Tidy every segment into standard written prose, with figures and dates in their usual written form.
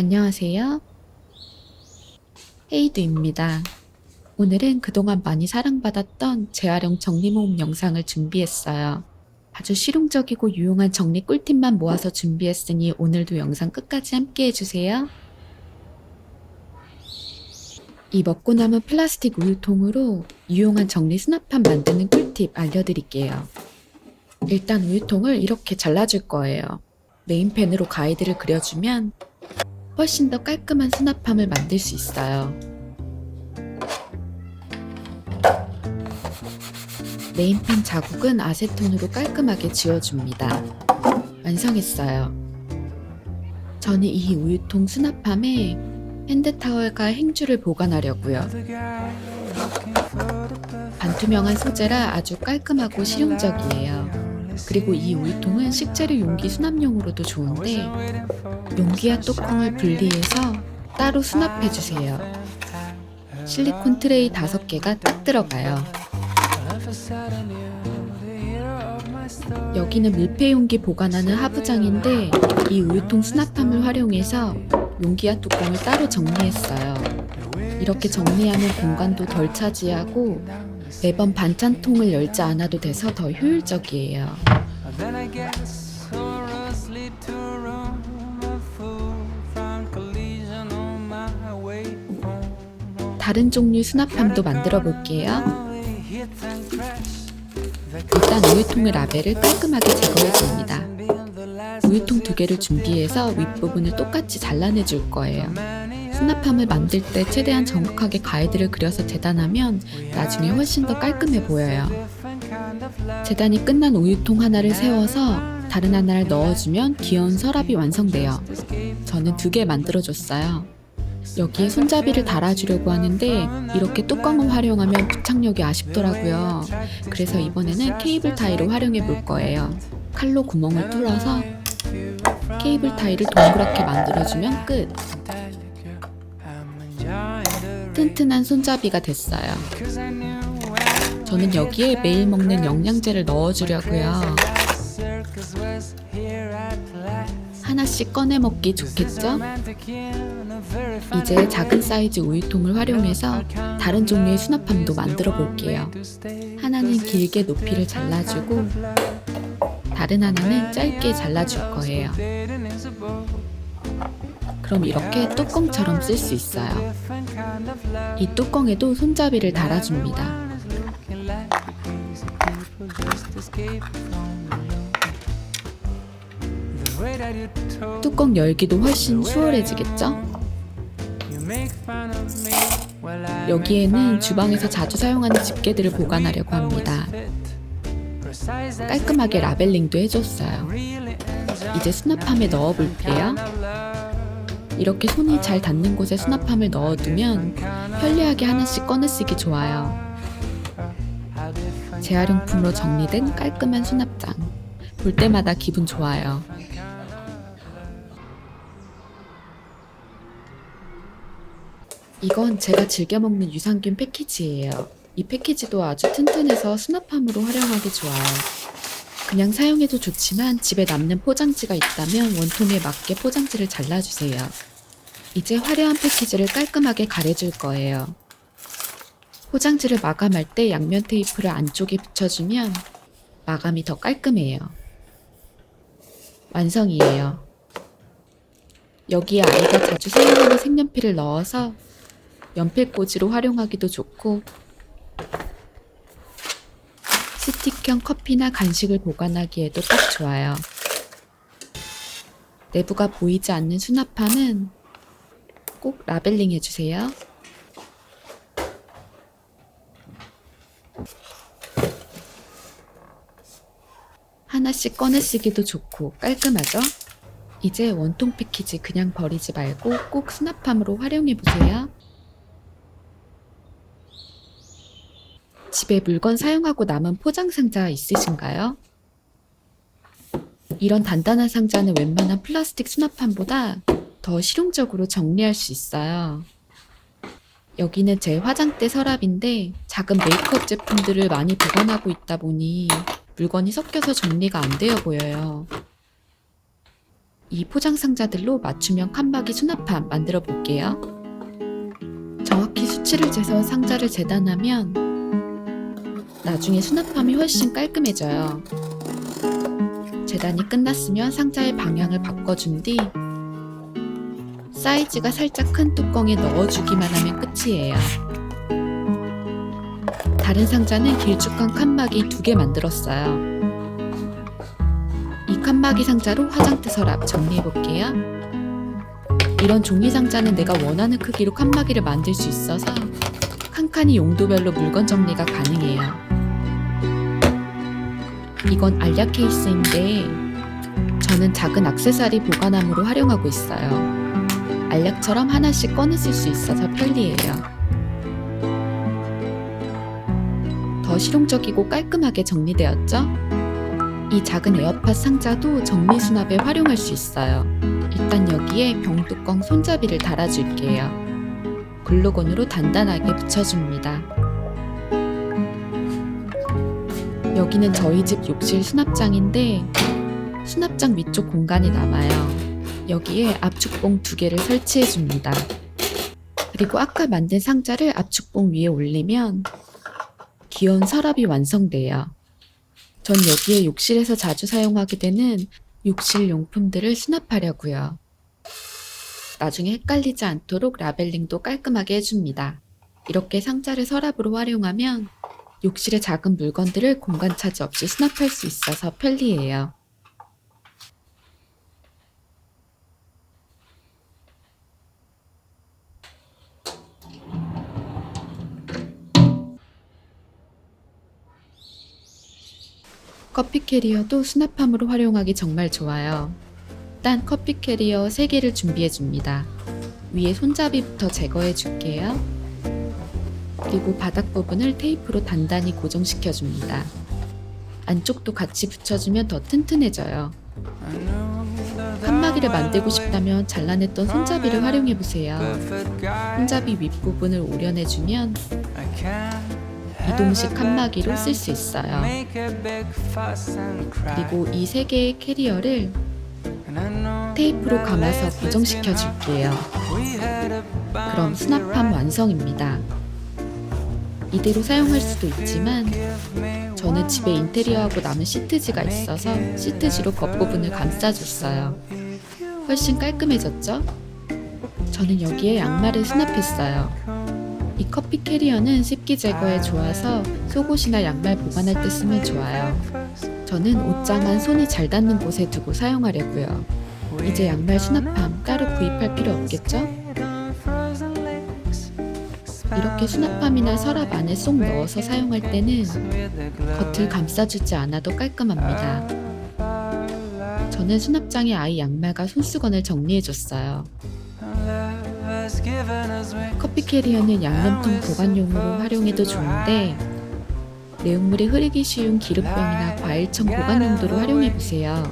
안녕하세요. 헤이드입니다. 오늘은 그동안 많이 사랑받았던 재활용 정리 모음 영상을 준비했어요. 아주 실용적이고 유용한 정리 꿀팁만 모아서 준비했으니 오늘도 영상 끝까지 함께 해주세요. 이 먹고 남은 플라스틱 우유통으로 유용한 정리 수납판 만드는 꿀팁 알려드릴게요. 일단 우유통을 이렇게 잘라줄 거예요. 네임펜으로 가이드를 그려주면 훨씬 더 깔끔한 수납함을 만들 수 있어요. 네임펜 자국은 아세톤으로 깔끔하게 지워줍니다. 완성했어요. 저는 이 우유통 수납함에 핸드타월과 행주를 보관하려고요. 반투명한 소재라 아주 깔끔하고 실용적이에요. 그리고 이 우유통은 식재료 용기 수납용으로도 좋은데 용기와 뚜껑을 분리해서 따로 수납해주세요. 실리콘 트레이 5개가 딱 들어가요. 여기는 밀폐 용기 보관하는 하부장인데 이 우유통 수납함을 활용해서 용기와 뚜껑을 따로 정리했어요. 이렇게 정리하면 공간도 덜 차지하고 매번 반찬통을 열지 않아도 돼서 더 효율적이에요. 다른 종류 수납함도 만들어 볼게요. 일단 우유통의 라벨을 깔끔하게 제거해 줍니다. 우유통 2개를 준비해서 윗부분을 똑같이 잘라내 줄 거예요. 수납함을 만들 때 최대한 정확하게 가이드를 그려서 재단하면 나중에 훨씬 더 깔끔해 보여요. 재단이 끝난 우유통 하나를 세워서 다른 하나를 넣어주면 귀여운 서랍이 완성돼요. 저는 2개 만들어줬어요. 여기에 손잡이를 달아주려고 하는데 이렇게 뚜껑을 활용하면 부착력이 아쉽더라고요. 그래서 이번에는 케이블 타이를 활용해 볼 거예요. 칼로 구멍을 뚫어서 케이블 타이를 동그랗게 만들어주면 끝! 튼튼한 손잡이가 됐어요. 저는 여기에 매일 먹는 영양제를 넣어주려고요. 하나씩 꺼내 먹기 좋겠죠? 이제 작은 사이즈 우유통을 활용해서 다른 종류의 수납함도 만들어 볼게요. 하나는 길게 높이를 잘라주고 다른 하나는 짧게 잘라줄 거예요. 그럼 이렇게 뚜껑처럼 쓸 수 있어요. 이 뚜껑에도 손잡이를 달아줍니다. 뚜껑 열기도 훨씬 수월해지겠죠? 여기에는 주방에서 자주 사용하는 집게들을 보관하려고 합니다. 깔끔하게 라벨링도 해줬어요. 이제 수납함에 넣어볼게요. 이렇게 손이 잘 닿는 곳에 수납함을 넣어두면 편리하게 하나씩 꺼내 쓰기 좋아요. 재활용품으로 정리된 깔끔한 수납장. 볼 때마다 기분 좋아요. 이건 제가 즐겨 먹는 유산균 패키지예요. 이 패키지도 아주 튼튼해서 수납함으로 활용하기 좋아요. 그냥 사용해도 좋지만 집에 남는 포장지가 있다면 원통에 맞게 포장지를 잘라주세요. 이제 화려한 패키지를 깔끔하게 가려줄 거예요. 포장지를 마감할 때 양면 테이프를 안쪽에 붙여주면 마감이 더 깔끔해요. 완성이에요. 여기에 아이가 자주 사용하는 색연필을 넣어서 연필꽂이로 활용하기도 좋고 스틱형 커피나 간식을 보관하기에도 딱 좋아요. 내부가 보이지 않는 수납함은 꼭 라벨링 해주세요. 하나씩 꺼내 쓰기도 좋고 깔끔하죠? 이제 원통 패키지 그냥 버리지 말고 꼭 수납함으로 활용해보세요. 집에 물건 사용하고 남은 포장 상자 있으신가요? 이런 단단한 상자는 웬만한 플라스틱 수납함보다 더 실용적으로 정리할 수 있어요. 여기는 제 화장대 서랍인데 작은 메이크업 제품들을 많이 보관하고 있다 보니 물건이 섞여서 정리가 안 되어 보여요. 이 포장 상자들로 맞춤형 칸막이 수납함 만들어 볼게요. 정확히 수치를 재서 상자를 재단하면 나중에 수납함이 훨씬 깔끔해져요. 재단이 끝났으면 상자의 방향을 바꿔준 뒤 사이즈가 살짝 큰 뚜껑에 넣어주기만 하면 끝이에요. 다른 상자는 길쭉한 칸막이 2개 만들었어요. 이 칸막이 상자로 화장대 서랍 정리해볼게요. 이런 종이 상자는 내가 원하는 크기로 칸막이를 만들 수 있어서 칸칸이 용도별로 물건 정리가 가능해요. 이건 알약 케이스인데 저는 작은 액세서리 보관함으로 활용하고 있어요. 알약처럼 하나씩 꺼내 쓸 수 있어서 편리해요. 더 실용적이고 깔끔하게 정리되었죠? 이 작은 에어팟 상자도 정리 수납에 활용할 수 있어요. 일단 여기에 병뚜껑 손잡이를 달아줄게요. 글루건으로 단단하게 붙여줍니다. 여기는 저희 집 욕실 수납장인데 수납장 위쪽 공간이 남아요. 여기에 압축봉 2개를 설치해줍니다. 그리고 아까 만든 상자를 압축봉 위에 올리면 귀여운 서랍이 완성돼요. 전 여기에 욕실에서 자주 사용하게 되는 욕실 용품들을 수납하려고요. 나중에 헷갈리지 않도록 라벨링도 깔끔하게 해줍니다. 이렇게 상자를 서랍으로 활용하면 욕실의 작은 물건들을 공간 차지 없이 수납할 수 있어서 편리해요. 커피 캐리어도 수납함으로 활용하기 정말 좋아요. 일단 커피 캐리어 3개를 준비해줍니다. 위에 손잡이부터 제거해줄게요. 그리고 바닥 부분을 테이프로 단단히 고정시켜줍니다. 안쪽도 같이 붙여주면 더 튼튼해져요. 칸막이를 만들고 싶다면 잘라냈던 손잡이를 활용해보세요. 손잡이 윗부분을 오려내주면 이동식 칸막이로 쓸 수 있어요. 그리고 이 3개의 캐리어를 테이프로 감아서 고정시켜 줄게요. 그럼 수납함 완성입니다. 이대로 사용할 수도 있지만 저는 집에 인테리어하고 남은 시트지가 있어서 시트지로 겉부분을 감싸줬어요. 훨씬 깔끔해졌죠? 저는 여기에 양말을 수납했어요. 이 커피 캐리어는 습기 제거에 좋아서 속옷이나 양말 보관할 때 쓰면 좋아요. 저는 옷장안 손이 잘 닿는 곳에 두고 사용하려고요. 이제 양말 수납함 따로 구입할 필요 없겠죠? 이렇게 수납함이나 서랍 안에 쏙 넣어서 사용할 때는 겉을 감싸주지 않아도 깔끔합니다. 저는 수납장에 아이 양말과 손수건을 정리해줬어요. 커피 캐리어는 양념통 보관용으로 활용해도 좋은데 내용물이 흐르기 쉬운 기름병이나 과일청 보관 용도로 활용해보세요.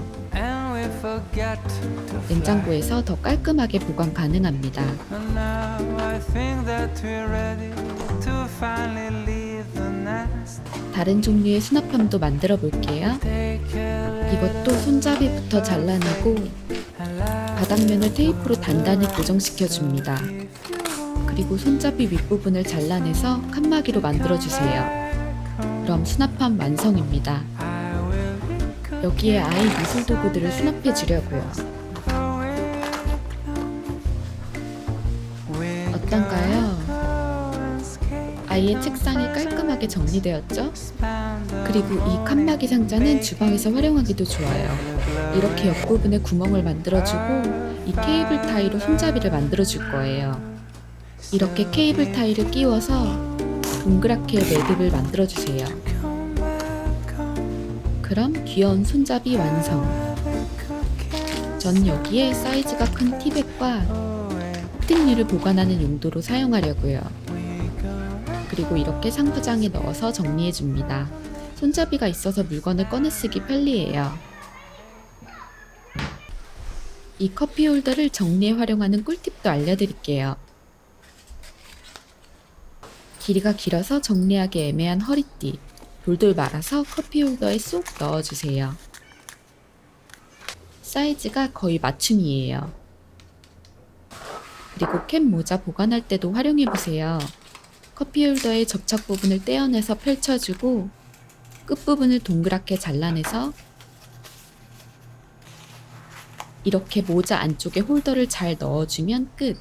냉장고에서 더 깔끔하게 보관 가능합니다. 다른 종류의 수납함도 만들어 볼게요. 이것도 손잡이부터 잘라내고 바닥면을 테이프로 단단히 고정시켜 줍니다. 그리고 손잡이 윗부분을 잘라내서 칸막이로 만들어주세요. 그럼 수납함 완성입니다. 여기에 아이 미술 도구들을 수납해 주려고요. 어떤가요? 아이의 책상이 깔끔하게 정리되었죠? 그리고 이 칸막이 상자는 주방에서 활용하기도 좋아요. 이렇게 옆부분에 구멍을 만들어주고 이 케이블 타이로 손잡이를 만들어줄 거예요. 이렇게 케이블 타이를 끼워서 동그랗게 매듭을 만들어주세요. 그럼 귀여운 손잡이 완성. 전 여기에 사이즈가 큰 티백과 스틱류를 보관하는 용도로 사용하려고요. 그리고 이렇게 상부장에 넣어서 정리해줍니다. 손잡이가 있어서 물건을 꺼내 쓰기 편리해요. 이 커피 홀더를 정리에 활용하는 꿀팁도 알려드릴게요. 길이가 길어서 정리하기 애매한 허리띠, 돌돌 말아서 커피 홀더에 쏙 넣어주세요. 사이즈가 거의 맞춤이에요. 그리고 캡 모자 보관할 때도 활용해보세요. 커피 홀더의 접착 부분을 떼어내서 펼쳐주고 끝부분을 동그랗게 잘라내서 이렇게 모자 안쪽에 홀더를 잘 넣어주면 끝!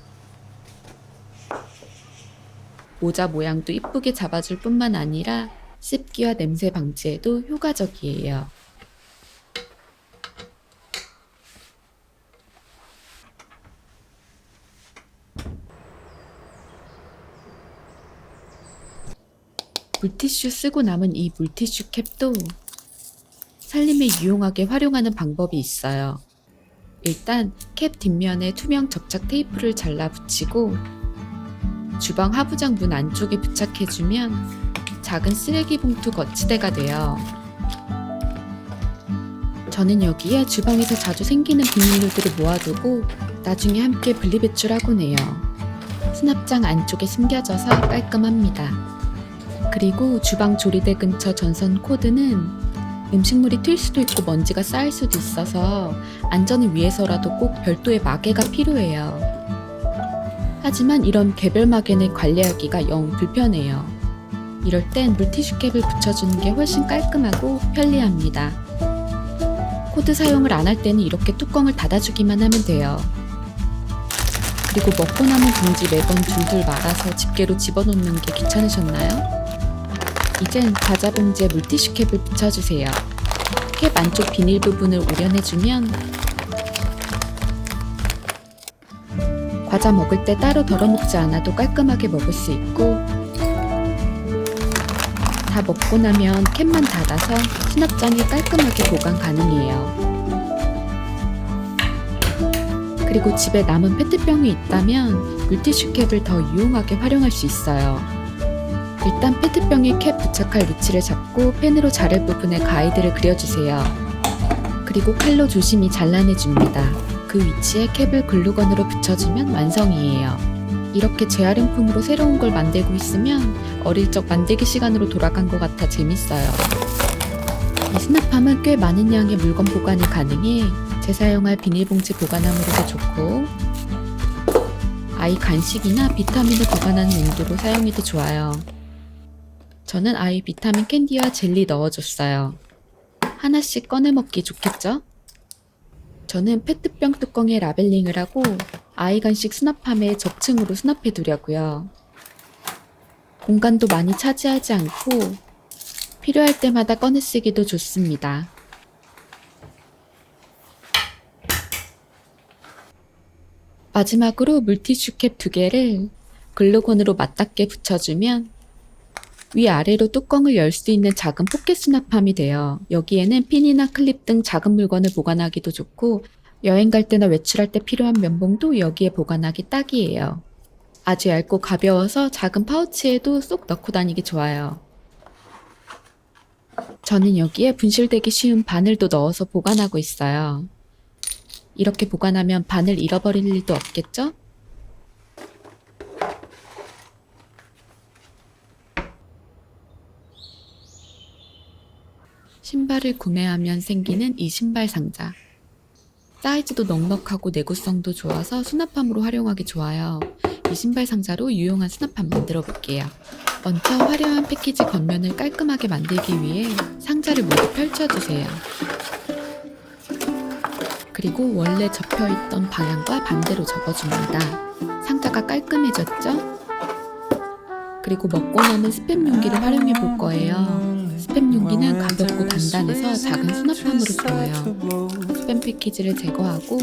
모자 모양도 이쁘게 잡아줄 뿐만 아니라 습기와 냄새 방지에도 효과적이에요. 물티슈 쓰고 남은 이 물티슈 캡도 살림에 유용하게 활용하는 방법이 있어요. 일단 캡 뒷면에 투명 접착 테이프를 잘라 붙이고 주방 하부장 문 안쪽에 부착해주면 작은 쓰레기 봉투 거치대가 돼요. 저는 여기에 주방에서 자주 생기는 비닐류들을 모아두고 나중에 함께 분리배출하곤 해요. 수납장 안쪽에 숨겨져서 깔끔합니다. 그리고 주방 조리대 근처 전선 코드는 음식물이 튈 수도 있고 먼지가 쌓일 수도 있어서 안전을 위해서라도 꼭 별도의 마개가 필요해요. 하지만 이런 개별 마개는 관리하기가 영 불편해요. 이럴 땐 물티슈 캡을 붙여주는 게 훨씬 깔끔하고 편리합니다. 코드 사용을 안 할 때는 이렇게 뚜껑을 닫아주기만 하면 돼요. 그리고 먹고 남은 봉지 매번 줄줄 말아서 집게로 집어넣는 게 귀찮으셨나요? 이젠 과자 봉지에 물티슈 캡을 붙여주세요. 캡 안쪽 비닐 부분을 오려내주면 과자 먹을 때 따로 덜어 먹지 않아도 깔끔하게 먹을 수 있고 다 먹고 나면 캡만 닫아서 수납장에 깔끔하게 보관 가능해요. 그리고 집에 남은 페트병이 있다면 물티슈 캡을 더 유용하게 활용할 수 있어요. 일단 페트병에 캡 부착할 위치를 잡고 펜으로 자를 부분에 가이드를 그려주세요. 그리고 칼로 조심히 잘라내줍니다. 그 위치에 캡을 글루건으로 붙여주면 완성이에요. 이렇게 재활용품으로 새로운 걸 만들고 있으면 어릴 적 만들기 시간으로 돌아간 것 같아 재밌어요. 이 수납함은 꽤 많은 양의 물건 보관이 가능해 재사용할 비닐봉지 보관함으로도 좋고 아이 간식이나 비타민을 보관하는 용도로 사용해도 좋아요. 저는 아이 비타민 캔디와 젤리 넣어줬어요. 하나씩 꺼내 먹기 좋겠죠? 저는 페트병 뚜껑에 라벨링을 하고 아이 간식 수납함에 적층으로 수납해 두려고요. 공간도 많이 차지하지 않고 필요할 때마다 꺼내 쓰기도 좋습니다. 마지막으로 물티슈 캡 2개를 글루건으로 맞닿게 붙여주면 위아래로 뚜껑을 열 수 있는 작은 포켓 수납함이 돼요. 여기에는 핀이나 클립 등 작은 물건을 보관하기도 좋고 여행 갈 때나 외출할 때 필요한 면봉도 여기에 보관하기 딱이에요. 아주 얇고 가벼워서 작은 파우치에도 쏙 넣고 다니기 좋아요. 저는 여기에 분실되기 쉬운 바늘도 넣어서 보관하고 있어요. 이렇게 보관하면 바늘 잃어버릴 일도 없겠죠? 신발을 구매하면 생기는 이 신발 상자. 사이즈도 넉넉하고 내구성도 좋아서 수납함으로 활용하기 좋아요. 이 신발 상자로 유용한 수납함 만들어 볼게요. 먼저 화려한 패키지 겉면을 깔끔하게 만들기 위해 상자를 모두 펼쳐주세요. 그리고 원래 접혀있던 방향과 반대로 접어줍니다. 상자가 깔끔해졌죠? 그리고 먹고 남은 스팸 용기를 활용해 볼 거예요. 스팸 용기는 가볍고 단단해서 작은 수납함으로 좋아요. 스팸 패키지를 제거하고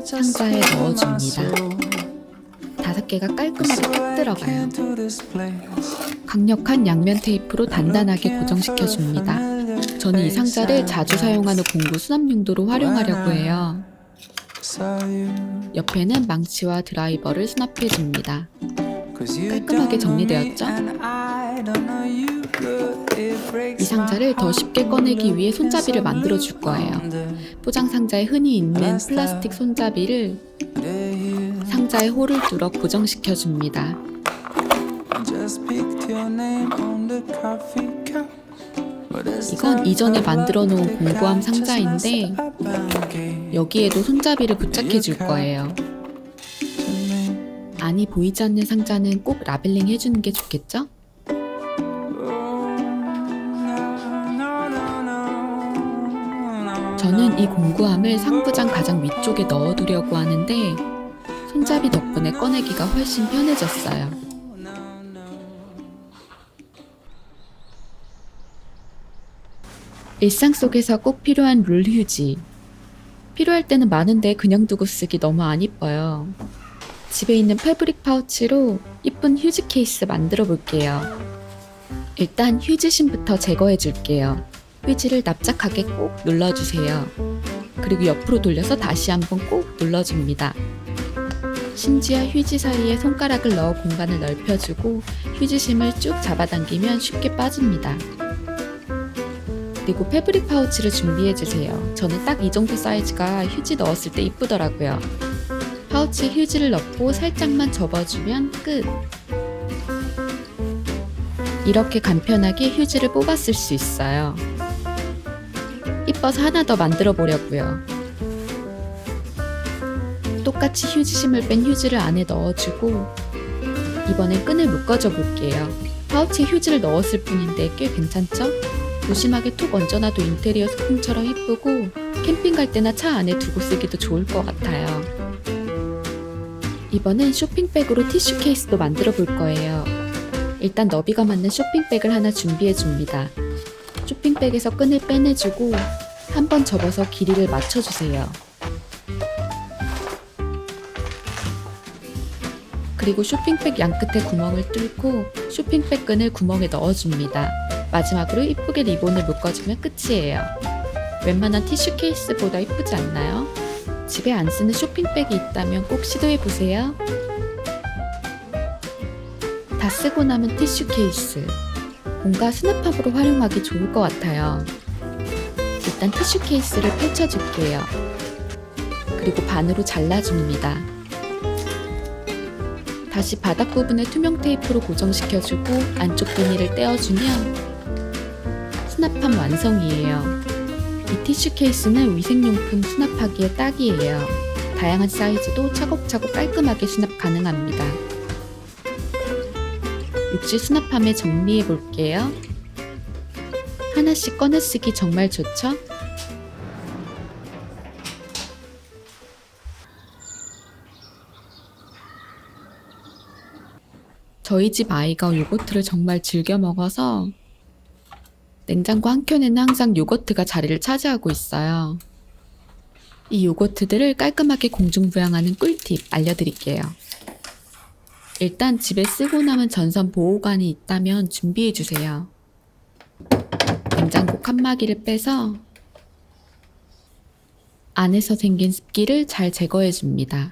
상자에 넣어줍니다. 5개가 깔끔하게 딱 들어가요. 강력한 양면 테이프로 단단하게 고정시켜줍니다. 저는 이 상자를 자주 사용하는 공구 수납 용도로 활용하려고 해요. 옆에는 망치와 드라이버를 수납해줍니다. 깔끔하게 정리되었죠? 이 상자를 더 쉽게 꺼내기 위해 손잡이를 만들어 줄 거예요. 포장 상자에 흔히 있는 플라스틱 손잡이를 상자에 홀을 뚫어 고정시켜 줍니다. 이건 이전에 만들어 놓은 공구함 상자인데 여기에도 손잡이를 부착해 줄 거예요. 안이 보이지 않는 상자는 꼭 라벨링 해주는 게 좋겠죠? 저는 이 공구함을 상부장 가장 위쪽에 넣어두려고 하는데 손잡이 덕분에 꺼내기가 훨씬 편해졌어요. 일상 속에서 꼭 필요한 룰 휴지. 필요할 때는 많은데 그냥 두고 쓰기 너무 안 이뻐요. 집에 있는 패브릭 파우치로 이쁜 휴지 케이스 만들어 볼게요. 일단 휴지심부터 제거해 줄게요. 휴지를 납작하게 꼭 눌러주세요. 그리고 옆으로 돌려서 다시 한번 꼭 눌러줍니다. 심지어 휴지 사이에 손가락을 넣어 공간을 넓혀주고 휴지심을 쭉 잡아당기면 쉽게 빠집니다. 그리고 패브릭 파우치를 준비해주세요. 저는 딱 이 정도 사이즈가 휴지 넣었을 때 이쁘더라고요. 파우치에 휴지를 넣고 살짝만 접어주면 끝! 이렇게 간편하게 휴지를 뽑아 쓸 수 있어요. 이뻐서 하나 더 만들어 보려고요. 똑같이 휴지심을 뺀 휴지를 안에 넣어주고 이번엔 끈을 묶어줘 볼게요. 파우치에 휴지를 넣었을 뿐인데 꽤 괜찮죠? 무심하게 툭 얹어놔도 인테리어 소품처럼 이쁘고 캠핑 갈 때나 차 안에 두고 쓰기도 좋을 것 같아요. 이번엔 쇼핑백으로 티슈 케이스도 만들어 볼 거예요. 일단 너비가 맞는 쇼핑백을 하나 준비해 줍니다. 쇼핑백에서 끈을 빼내주고 한번 접어서 길이를 맞춰주세요. 그리고 쇼핑백 양끝에 구멍을 뚫고 쇼핑백 끈을 구멍에 넣어줍니다. 마지막으로 이쁘게 리본을 묶어주면 끝이에요. 웬만한 티슈 케이스보다 이쁘지 않나요? 집에 안 쓰는 쇼핑백이 있다면 꼭 시도해보세요. 다 쓰고 남은 티슈 케이스. 뭔가 스냅함으로 활용하기 좋을 것 같아요. 일단 티슈 케이스를 펼쳐줄게요. 그리고 반으로 잘라줍니다. 다시 바닥 부분에 투명 테이프로 고정시켜주고 안쪽 비닐을 떼어주면 수납함 완성이에요. 이 티슈 케이스는 위생용품 수납하기에 딱이에요. 다양한 사이즈도 차곡차곡 깔끔하게 수납 가능합니다. 욕실 수납함에 정리해 볼게요. 하나씩 꺼내 쓰기 정말 좋죠? 저희 집 아이가 요거트를 정말 즐겨 먹어서 냉장고 한켠에는 항상 요거트가 자리를 차지하고 있어요. 이 요거트들을 깔끔하게 공중부양하는 꿀팁 알려드릴게요. 일단 집에 쓰고 남은 전선 보호관이 있다면 준비해주세요. 냉장고 칸막이를 빼서 안에서 생긴 습기를 잘 제거해줍니다.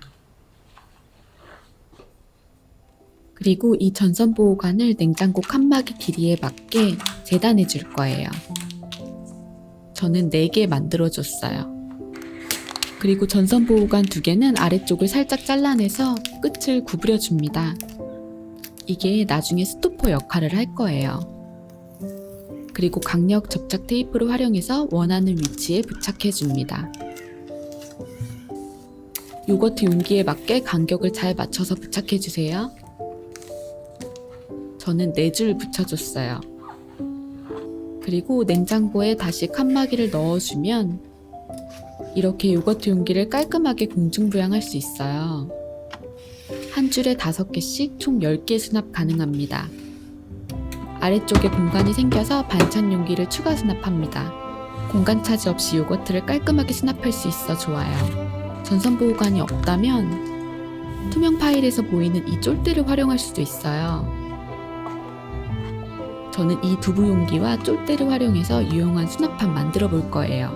그리고 이 전선 보호관을 냉장고 칸막이 길이에 맞게 재단해 줄 거예요. 저는 4개 만들어줬어요. 그리고 전선 보호관 2개는 아래쪽을 살짝 잘라내서 끝을 구부려 줍니다. 이게 나중에 스토퍼 역할을 할 거예요. 그리고 강력 접착 테이프를 활용해서 원하는 위치에 부착해 줍니다. 요거트 용기에 맞게 간격을 잘 맞춰서 부착해 주세요. 저는 4줄 붙여줬어요. 그리고 냉장고에 다시 칸막이를 넣어주면 이렇게 요거트 용기를 깔끔하게 공중부양할 수 있어요. 한 줄에 5개씩 총 10개 수납 가능합니다. 아래쪽에 공간이 생겨서 반찬 용기를 추가 수납합니다. 공간 차지 없이 요거트를 깔끔하게 수납할 수 있어 좋아요. 전선 보호관이 없다면 투명 파일에서 보이는 이 쫄대를 활용할 수도 있어요. 저는 이 두부 용기와 쫄대를 활용해서 유용한 수납함 만들어 볼 거예요.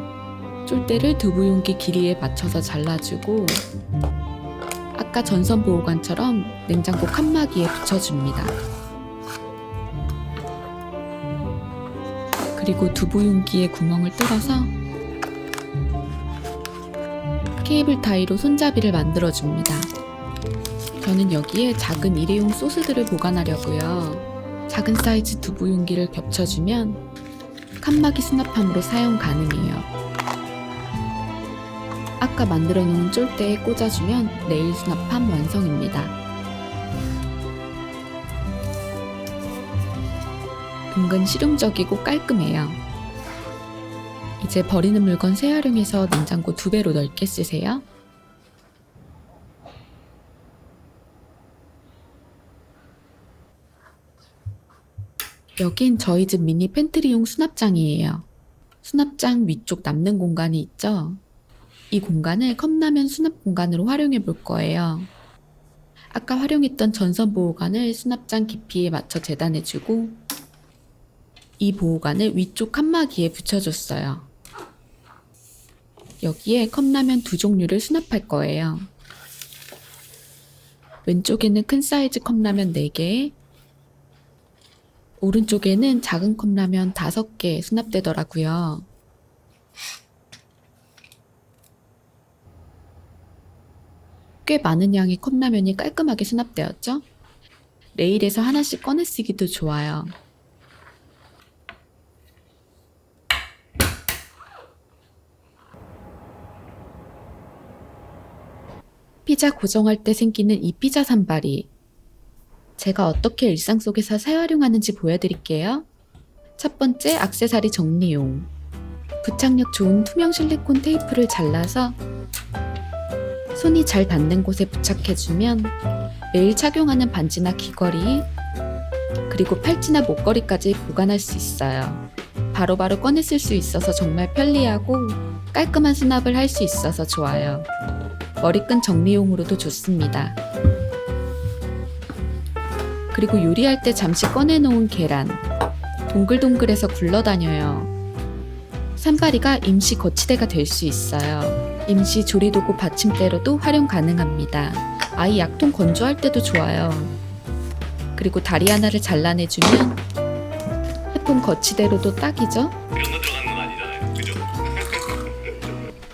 쫄대를 두부 용기 길이에 맞춰서 잘라주고 아까 전선 보호관처럼 냉장고 칸막이에 붙여줍니다. 그리고 두부 용기에 구멍을 뚫어서 케이블 타이로 손잡이를 만들어줍니다. 저는 여기에 작은 일회용 소스들을 보관하려고요. 작은 사이즈 두부 용기를 겹쳐주면 칸막이 수납함으로 사용 가능해요. 아까 만들어 놓은 쫄대에 꽂아주면 네일 수납함 완성입니다. 은근 실용적이고 깔끔해요. 이제 버리는 물건 재활용해서 냉장고 2배로 넓게 쓰세요. 여긴 저희 집 미니 팬트리용 수납장이에요. 수납장 위쪽 남는 공간이 있죠? 이 공간을 컵라면 수납 공간으로 활용해 볼 거예요. 아까 활용했던 전선 보호관을 수납장 깊이에 맞춰 재단해주고 이 보호관을 위쪽 칸막이에 붙여줬어요. 여기에 컵라면 2종류를 수납할 거예요. 왼쪽에는 큰 사이즈 컵라면 4개, 오른쪽에는 작은 컵라면 5개 수납되더라고요. 꽤 많은 양의 컵라면이 깔끔하게 수납되었죠? 레일에서 하나씩 꺼내 쓰기도 좋아요. 피자 고정할 때 생기는 이 피자 산발이 제가 어떻게 일상 속에서 재활용하는지 보여드릴게요. 첫 번째, 액세서리 정리용. 부착력 좋은 투명 실리콘 테이프를 잘라서 손이 잘 닿는 곳에 부착해주면 매일 착용하는 반지나 귀걸이, 그리고 팔찌나 목걸이까지 보관할 수 있어요. 바로바로 꺼내 쓸 수 있어서 정말 편리하고 깔끔한 수납을 할 수 있어서 좋아요. 머리끈 정리용으로도 좋습니다. 그리고 요리할 때 잠시 꺼내놓은 계란, 동글동글해서 굴러다녀요. 산바리가 임시 거치대가 될 수 있어요. 임시 조리도구 받침대로도 활용 가능합니다. 아이 약통 건조할 때도 좋아요. 그리고 다리 하나를 잘라내주면 해폰 거치대로도 딱이죠? 면도 들어가는 건 아니잖아요. 그죠?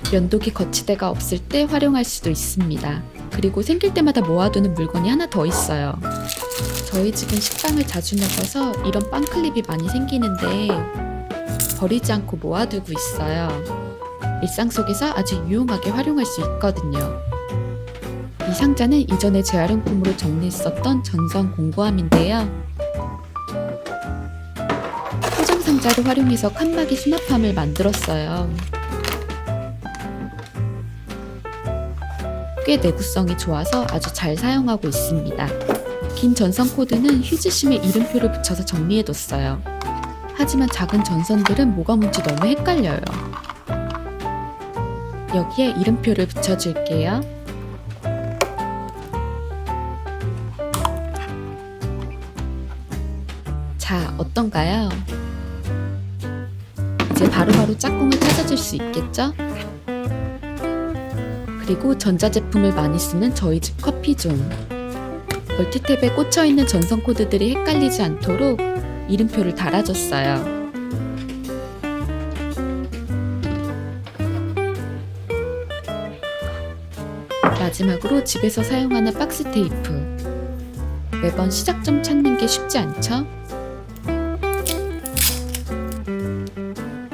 면도기 거치대가 없을 때 활용할 수도 있습니다. 그리고 생길 때마다 모아두는 물건이 하나 더 있어요. 저희 집은 식빵을 자주 먹어서 이런 빵 클립이 많이 생기는데 버리지 않고 모아두고 있어요. 일상 속에서 아주 유용하게 활용할 수 있거든요. 이 상자는 이전에 재활용품으로 정리했었던 전선 공구함인데요. 포장 상자를 활용해서 칸막이 수납함을 만들었어요. 꽤 내구성이 좋아서 아주 잘 사용하고 있습니다. 긴 전선 코드는 휴지심에 이름표를 붙여서 정리해뒀어요. 하지만 작은 전선들은 뭐가 뭔지 너무 헷갈려요. 여기에 이름표를 붙여줄게요. 자, 어떤가요? 이제 바로바로 짝꿍을 찾아줄 수 있겠죠? 그리고 전자제품을 많이 쓰는 저희 집 커피존. 멀티탭에 꽂혀있는 전선 코드들이 헷갈리지 않도록 이름표를 달아줬어요. 마지막으로 집에서 사용하는 박스 테이프. 매번 시작점 찾는 게 쉽지 않죠?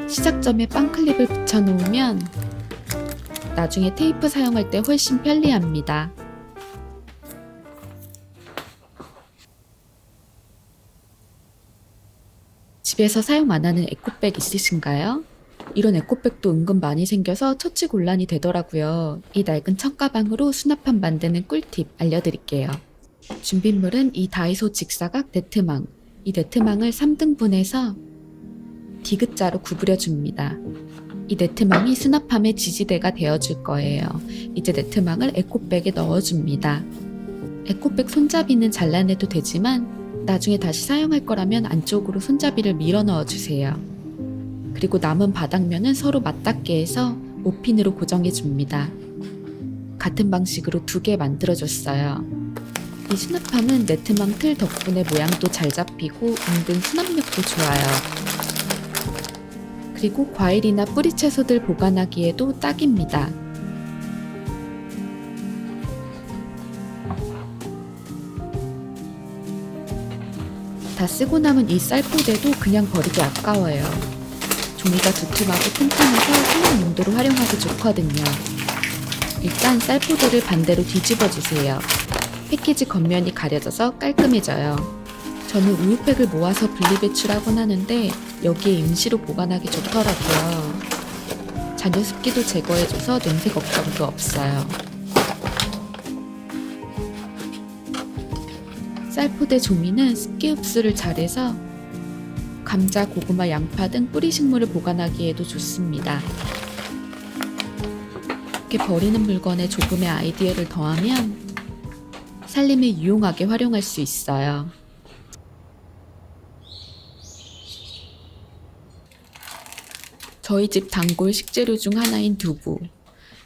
시작점에 빵클립을 붙여놓으면 나중에 테이프 사용할 때 훨씬 편리합니다. 집에서 사용 안 하는 에코백 있으신가요? 이런 에코백도 은근 많이 생겨서 처치 곤란이 되더라고요. 이 낡은 청가방으로 수납함 만드는 꿀팁 알려드릴게요. 준비물은 이 다이소 직사각 네트망. 이 네트망을 3등분해서 디귿자로 구부려줍니다. 이 네트망이 수납함의 지지대가 되어줄 거예요. 이제 네트망을 에코백에 넣어줍니다. 에코백 손잡이는 잘라내도 되지만 나중에 다시 사용할 거라면 안쪽으로 손잡이를 밀어 넣어주세요. 그리고 남은 바닥면은 서로 맞닿게 해서 5핀으로 고정해줍니다. 같은 방식으로 2개 만들어줬어요. 이 수납함은 네트망 틀 덕분에 모양도 잘 잡히고 은근 수납력도 좋아요. 그리고 과일이나 뿌리채소들 보관하기에도 딱입니다. 다 쓰고 남은 이 쌀포대도 그냥 버리기 아까워요. 종이가 두툼하고 튼튼해서 수납 용도로 활용하기 좋거든요. 일단 쌀포대를 반대로 뒤집어 주세요. 패키지 겉면이 가려져서 깔끔해져요. 저는 우유팩을 모아서 분리배출하곤 하는데 여기에 임시로 보관하기 좋더라고요. 잔여 습기도 제거해줘서 냄새 걱정도 없어요. 쌀포대 종이는 습기 흡수를 잘해서 감자, 고구마, 양파 등 뿌리 식물을 보관하기에도 좋습니다. 이렇게 버리는 물건에 조금의 아이디어를 더하면 살림에 유용하게 활용할 수 있어요. 저희 집 단골 식재료 중 하나인 두부.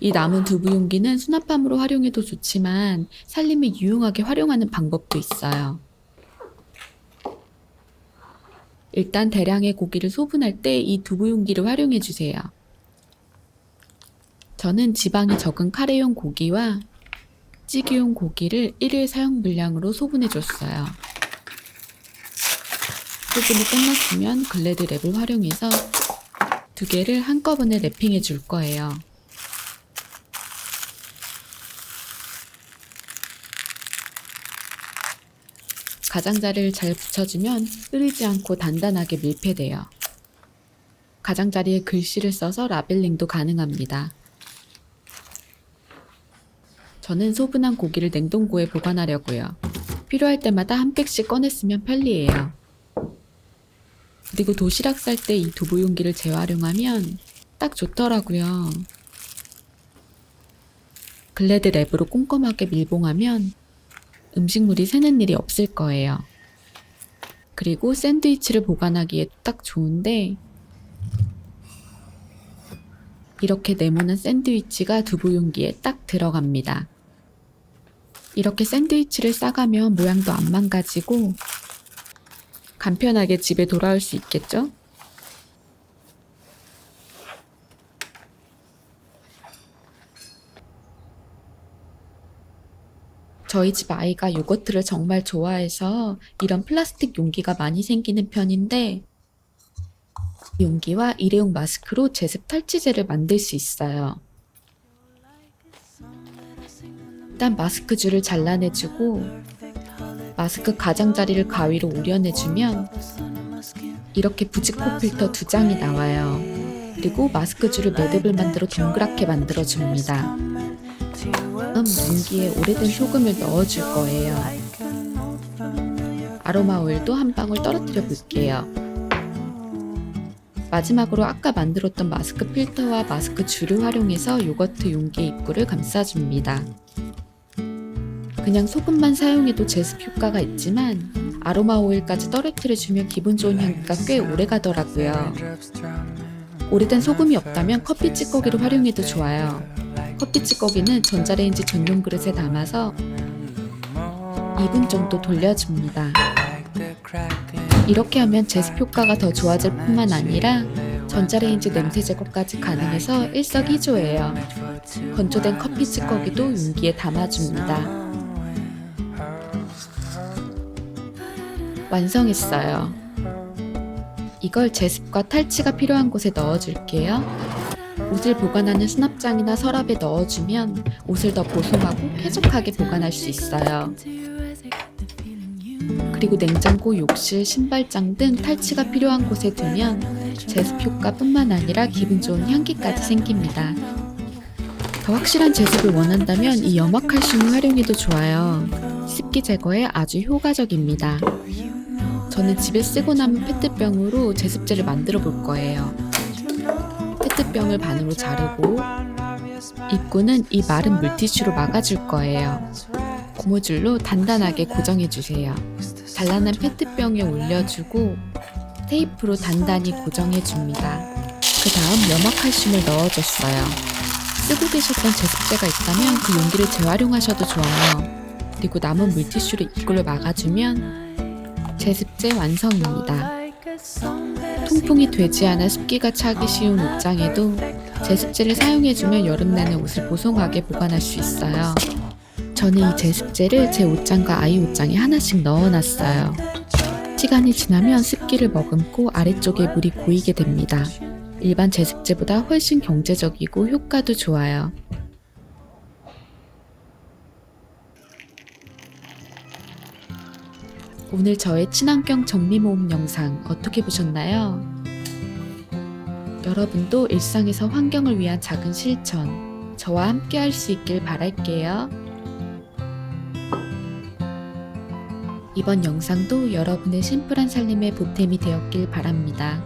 이 남은 두부 용기는 수납함으로 활용해도 좋지만 살림에 유용하게 활용하는 방법도 있어요. 일단 대량의 고기를 소분할 때 이 두부 용기를 활용해 주세요. 저는 지방이 적은 카레용 고기와 찌개용 고기를 1일 사용 분량으로 소분해 줬어요. 소분이 끝났으면 글래드 랩을 활용해서 두 개를 한꺼번에 랩핑해 줄 거예요. 가장자리를 잘 붙여주면 흐르지 않고 단단하게 밀폐돼요. 가장자리에 글씨를 써서 라벨링도 가능합니다. 저는 소분한 고기를 냉동고에 보관하려고요. 필요할 때마다 한 팩씩 꺼냈으면 편리해요. 그리고 도시락 쌀 때 이 두부 용기를 재활용하면 딱 좋더라고요. 글래드 랩으로 꼼꼼하게 밀봉하면 음식물이 새는 일이 없을 거예요. 그리고 샌드위치를 보관하기에 딱 좋은데 이렇게 네모난 샌드위치가 두부 용기에 딱 들어갑니다. 이렇게 샌드위치를 싸가면 모양도 안 망가지고 간편하게 집에 돌아올 수 있겠죠? 저희 집 아이가 요거트를 정말 좋아해서 이런 플라스틱 용기가 많이 생기는 편인데 이 용기와 일회용 마스크로 제습 탈취제를 만들 수 있어요. 일단 마스크 줄을 잘라내주고 마스크 가장자리를 가위로 오려내주면 이렇게 부직포 필터 2장이 나와요. 그리고 마스크 줄을 매듭을 만들어 동그랗게 만들어줍니다. 다음 용기에 오래된 소금을 넣어줄 거예요. 아로마 오일도 한 방울 떨어뜨려 볼게요. 마지막으로 아까 만들었던 마스크 필터와 마스크 줄을 활용해서 요거트 용기 입구를 감싸줍니다. 그냥 소금만 사용해도 제습 효과가 있지만 아로마 오일까지 떨어뜨려주면 기분 좋은 향기가 꽤 오래 가더라고요. 오래된 소금이 없다면 커피 찌꺼기를 활용해도 좋아요. 커피 찌꺼기는 전자레인지 전용 그릇에 담아서 2분 정도 돌려줍니다. 이렇게 하면 제습 효과가 더 좋아질 뿐만 아니라 전자레인지 냄새 제거까지 가능해서 일석이조예요. 건조된 커피 찌꺼기도 용기에 담아줍니다. 완성했어요. 이걸 제습과 탈취가 필요한 곳에 넣어줄게요. 옷을 보관하는 수납장이나 서랍에 넣어주면 옷을 더 보송하고 쾌적하게 보관할 수 있어요. 그리고 냉장고, 욕실, 신발장 등 탈취가 필요한 곳에 두면 제습 효과뿐만 아니라 기분 좋은 향기까지 생깁니다. 더 확실한 제습을 원한다면 이 염화칼슘을 활용해도 좋아요. 습기 제거에 아주 효과적입니다. 저는 집에 쓰고 남은 페트병으로 제습제를 만들어 볼 거예요. 페트병을 반으로 자르고 입구는 이 마른 물티슈로 막아줄 거예요. 고무줄로 단단하게 고정해주세요. 잘라낸 페트병에 올려주고 테이프로 단단히 고정해줍니다. 그 다음 염화칼슘을 넣어줬어요. 쓰고 계셨던 제습제가 있다면 그 용기를 재활용하셔도 좋아요. 그리고 남은 물티슈로 입구를 막아주면 제습제 완성입니다. 통풍이 되지 않아 습기가 차기 쉬운 옷장에도 제습제를 사용해주면 여름 내내 옷을 보송하게 보관할 수 있어요. 저는 이 제습제를 제 옷장과 아이 옷장에 하나씩 넣어놨어요. 시간이 지나면 습기를 머금고 아래쪽에 물이 고이게 됩니다. 일반 제습제보다 훨씬 경제적이고 효과도 좋아요. 오늘 저의 친환경 정리 모음 영상 어떻게 보셨나요? 여러분도 일상에서 환경을 위한 작은 실천, 저와 함께 할 수 있길 바랄게요. 이번 영상도 여러분의 심플한 살림의 보탬이 되었길 바랍니다.